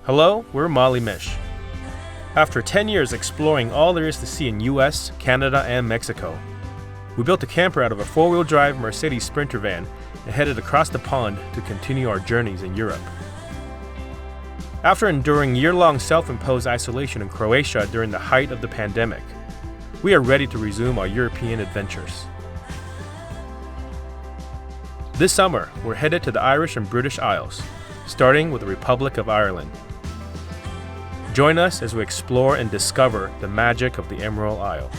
Hello, we're Molly Mish. After 10 years exploring all there is to see in US, Canada, and Mexico, we built a camper out of a 4-wheel drive Mercedes Sprinter van and headed across the pond to continue our journeys in Europe. After enduring year-long self-imposed isolation in Croatia during the height of the pandemic, we are ready to resume our European adventures. This summer, we're headed to the Irish and British Isles, starting with the Republic of Ireland. Join us as we explore and discover the magic of the Emerald Isle.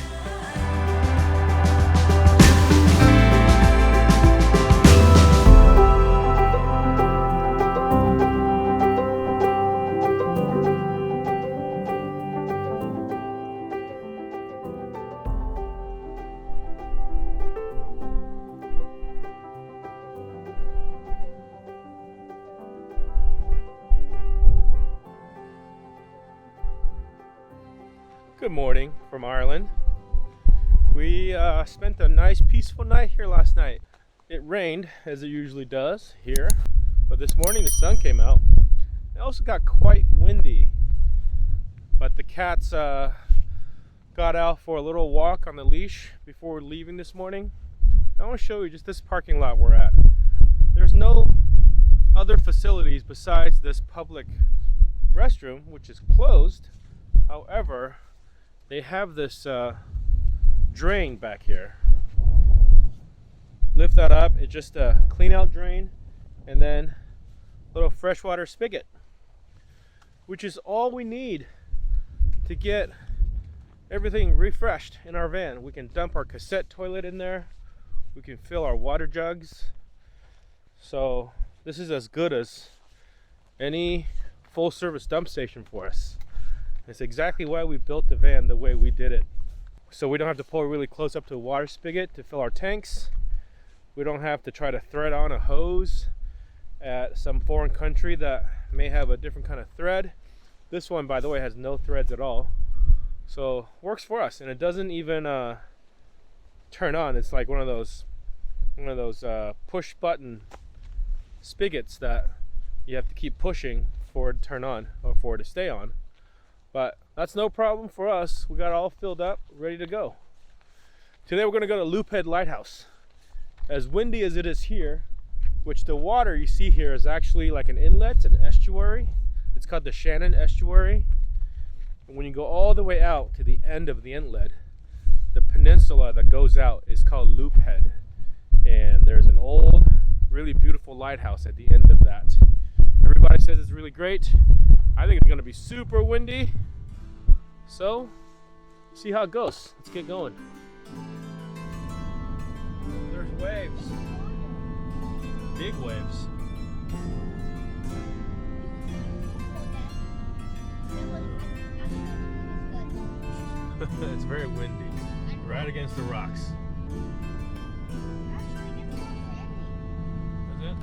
Good morning from Ireland. We spent a nice peaceful night here last night. It rained as it usually does here, but this morning the sun came out. It also got quite windy, but the cats got out for a little walk on the leash before leaving this morning. I want to show you just this parking lot we're at. There's no other facilities besides this public restroom, which is closed. However, they have this drain back here. Lift that up, it's just a clean out drain and then a little freshwater spigot, which is all we need to get everything refreshed in our van. We can dump our cassette toilet in there, we can fill our water jugs. So this is as good as any full service dump station for us. It's exactly why we built the van the way we did it. So we don't have to pull really close up to the water spigot to fill our tanks. We don't have to try to thread on a hose at some foreign country that may have a different kind of thread. This one, by the way, has no threads at all. So works for us, and it doesn't even turn on. It's like one of those push button spigots that you have to keep pushing for it to turn on or for it to stay on. But that's no problem for us. We got it all filled up, ready to go. Today we're going to go to Loophead Lighthouse. As windy as it is here, which the water you see here is actually like an inlet, an estuary. It's called the Shannon Estuary. And when you go all the way out to the end of the inlet, the peninsula that goes out is called Loophead. And there's an old, really beautiful lighthouse at the end of that. Everybody says it's really great. I think it's going to be super windy, so see how it goes. Let's get going. There's waves, big waves. It's very windy, right against the rocks. Is it?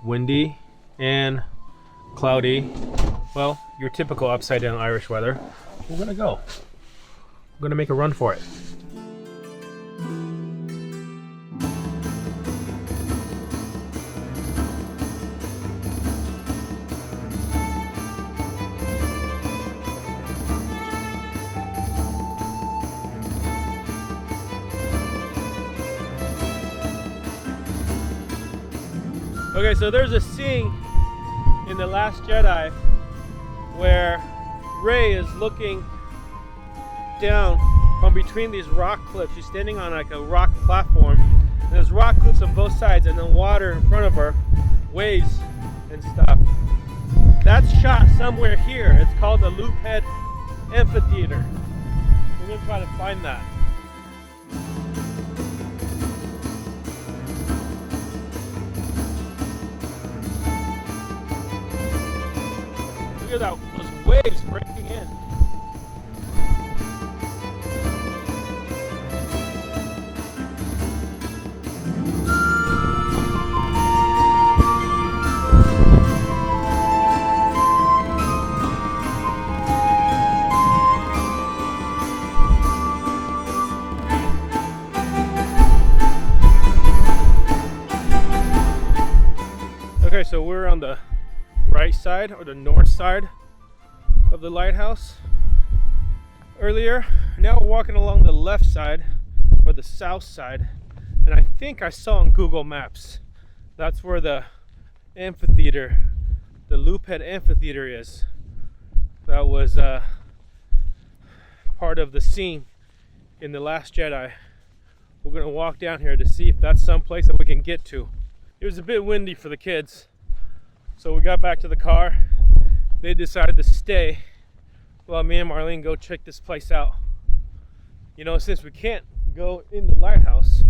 Windy and cloudy. Well, your typical upside down Irish weather. We're gonna go. We're gonna make a run for it. Okay, so there's a scene in The Last Jedi where Rey is looking down from between these rock cliffs. She's standing on like a rock platform. And there's rock cliffs on both sides and then water in front of her, waves and stuff. That's shot somewhere here. It's called the Loophead Amphitheater. We're gonna try to find that. Look at those waves breaking in. so we're on the right side or the north side of the lighthouse earlier. Now we're walking along the left side or the south side, and I think I saw on Google Maps that's where the amphitheater, the Loophead Amphitheater is. That was part of the scene in The Last Jedi. We're gonna walk down here to see if that's someplace that we can get to. It was a bit windy for the kids, so we got back to the car. They decided to stay while me and Marlene go check this place out. You know, since we can't go in the lighthouse,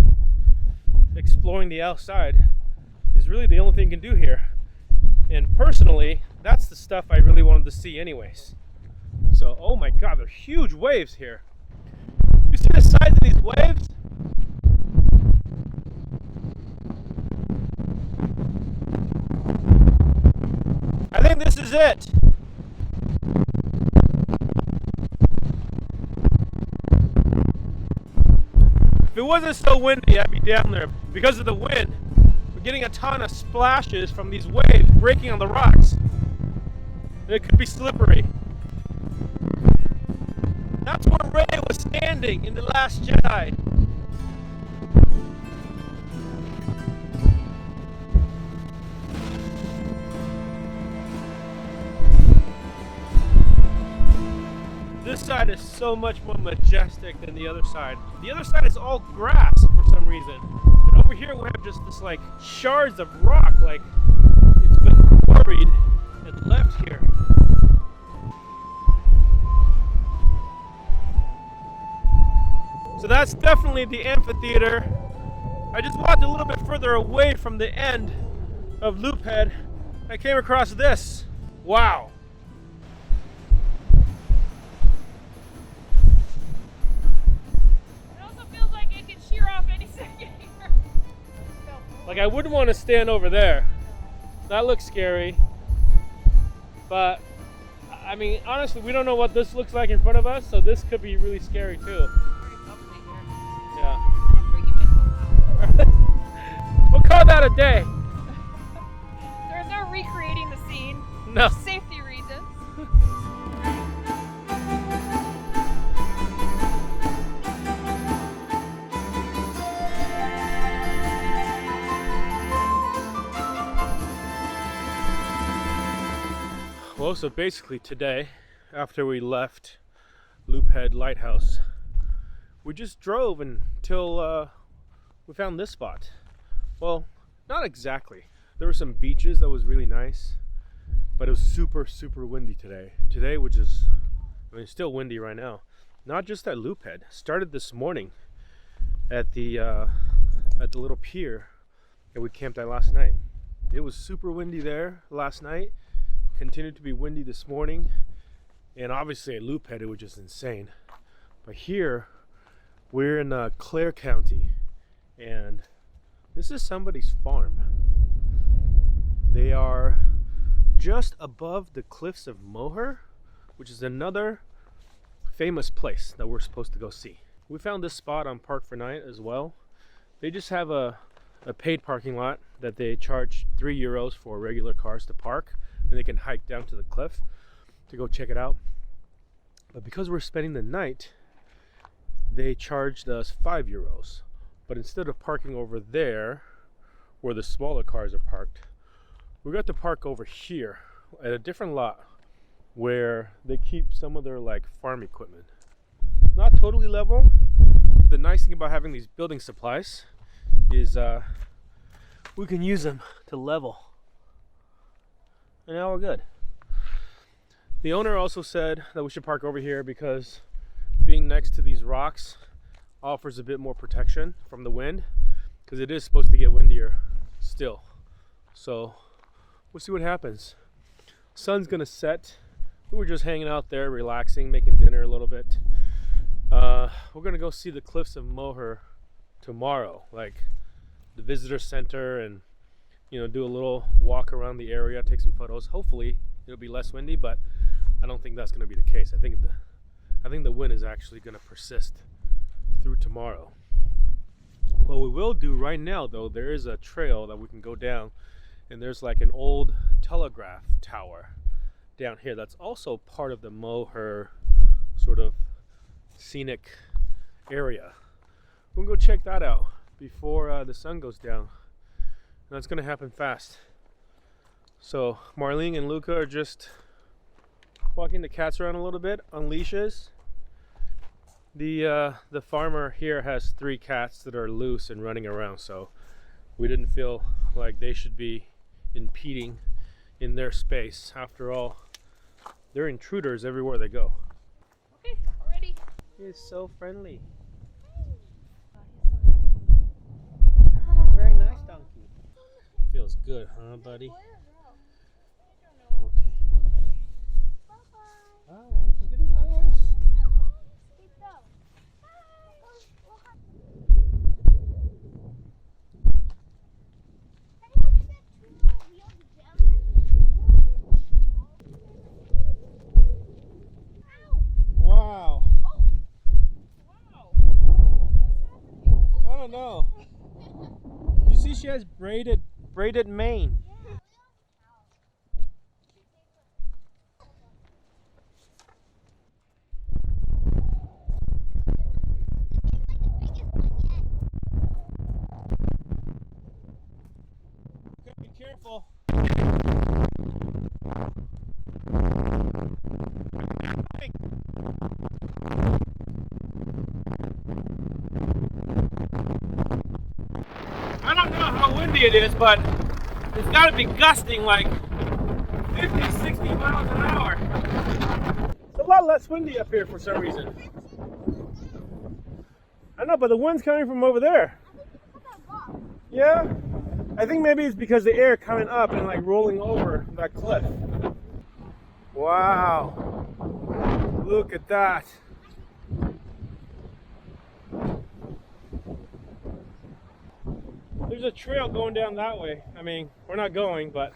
exploring the outside is really the only thing you can do here. And personally, that's the stuff I really wanted to see anyways. So, oh my God, there are huge waves here. You see the size of these waves? I think this is it. If it wasn't so windy, I'd be down there. Because of the wind, we're getting a ton of splashes from these waves breaking on the rocks. And it could be slippery. That's where Rey was standing in The Last Jedi. This side is so much more majestic than the other side. The other side is all grass for some reason. But over here we have just this like shards of rock, like it's been quarried and left here. So that's definitely the amphitheater. I just walked a little bit further away from the end of Loophead. I came across this. Wow. Like, I wouldn't want to stand over there. That looks scary. But, I mean, honestly, we don't know what this looks like in front of us, so this could be really scary too. Yeah. We'll call that a day. There's no recreating the scene. No. For safety reasons. Well, so basically today, after we left Loophead Lighthouse, we just drove until we found this spot. Well, not exactly. There were some beaches that was really nice, but it was super, super windy today. Today, which is, I mean, it's still windy right now. Not just at Loophead. Started this morning at the little pier that we camped at last night. It was super windy there last night. Continued to be windy this morning, and obviously at Loophead it was just insane. But here we're in Clare County, and this is somebody's farm. They are just above the cliffs of Moher, which is another famous place that we're supposed to go see. We found this spot on Park 4 Night as well. They just have a paid parking lot that they charge €3 for regular cars to park, and they can hike down to the cliff to go check it out. But because we're spending the night, they charged us €5. But instead of parking over there where the smaller cars are parked, we got to park over here at a different lot where they keep some of their like farm equipment. Not totally level, but the nice thing about having these building supplies is we can use them to level. And now we're good. The owner also said that we should park over here because being next to these rocks offers a bit more protection from the wind, because it is supposed to get windier still. So we'll see what happens. Sun's gonna set. We were just hanging out there, relaxing, making dinner a little bit. We're gonna go see the cliffs of Moher tomorrow, like the visitor center, and you know, do a little walk around the area, take some photos. Hopefully it'll be less windy, but I don't think that's going to be the case. I think the wind is actually going to persist through tomorrow. What we will do right now, though, there is a trail that we can go down And there's like an old telegraph tower down here that's also part of the Moher sort of scenic area. We'll go check that out before the sun goes down. And that's gonna happen fast. So Marlene and Luca are just walking the cats around a little bit on leashes. The farmer here has 3 cats that are loose and running around, so we didn't feel like they should be impeding in their space. After all, they're intruders everywhere they go. Okay, already. He's so friendly. You're a very nice donkey. Feels good, huh, buddy? Okay. Alright, look at his eyes. Wow. I don't know. You see she has braided mane. Okay, be careful. I don't know how windy it is, but it's got to be gusting like 50, 60 miles an hour. It's a lot less windy up here for some reason. I know, but the wind's coming from over there. Yeah? I think maybe it's because the air coming up and like rolling over that cliff. Wow. Look at that. There's a trail going down that way. I mean, we're not going, but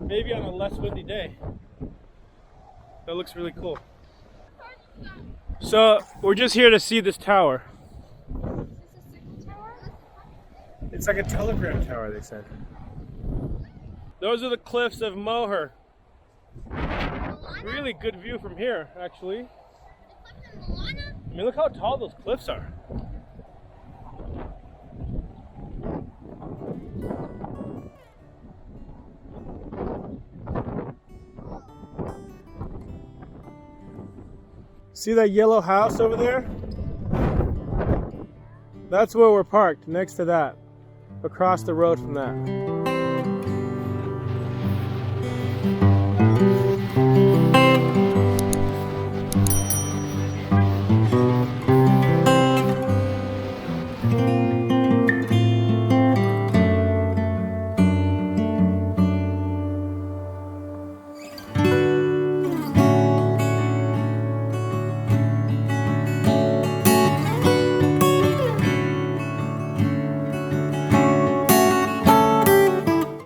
maybe on a less windy day. That looks really cool. So, we're just here to see this tower. It's like a telegram tower, they said. Those are the cliffs of Moher. Really good view from here, actually. I mean, look how tall those cliffs are. See that yellow house over there? That's where we're parked, next to that. Across the road from that.